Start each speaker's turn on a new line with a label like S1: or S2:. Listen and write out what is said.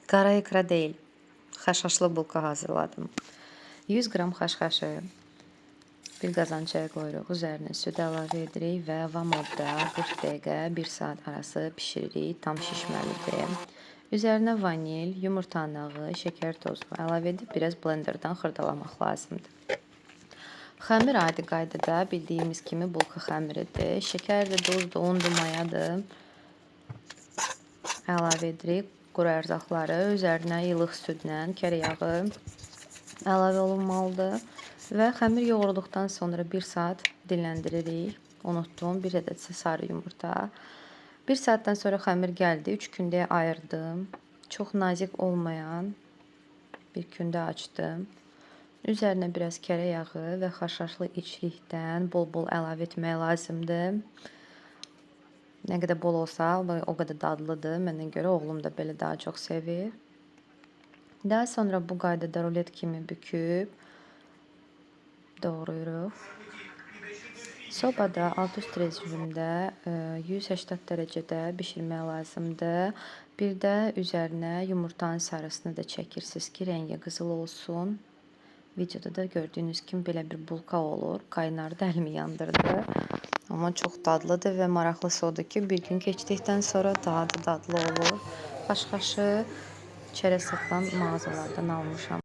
S1: Qara ikra deyil, xaşhaşlı bulka hazırladım. 100 qram xaşhaşı bir qazancaya qoyuruq. Üzərinə süd əlavə edirik və vamodda 40 dəqiqə, 1 saat arası bişiririk. Tam şişməlidir. Üzərinə vanil, yumurtanın ağı, şəkər tozu əlavə edib biraz blenderdan xırdalamaq lazımdır. Xəmir adi qaydada bildiyimiz kimi bulka xəmiridir. Şəkərdir, duzdur, undur, mayadır. Əlavə edirik quru ərzaqları. Üzərinə ilıq südlə, kərə yağı əlavə olunmalıdır. Və xəmir yoğurduqdan sonra 1 saat dinləndiririk. Unutdum, 1 ədəd sarı yumurta. 1 saatdan sonra xəmir gəldi. 3 kündəyə ayırdım. Çox nazik olmayan bir kündə açdım. Üzərinə biraz kərə yağı və xaşhaşlı içlikdən bol-bol əlavə etmək lazımdır. Nə qədər bol olsa, o qədər dadlıdır. Mənə görə oğlum da belə daha çox sevir. Daha sonra bu qaydada rulet kimi büküb doğrayırıq. Sobada alt-üst rejimdə 180 dərəcədə bişirmək lazımdır. Bir də üzərinə yumurtanın sarısını da çəkirsiniz ki, rəngi qızıl olsun. Videoda da gördüyünüz kimi belə bir bulka olur. Qaynardı, əlimi yandırdı. Amma çox dadlıdır və maraqlısı odur ki, bir gün keçdikdən sonra daha da dadlı olur. Xaşhaşı çərəz satılan mağazalardan almışam.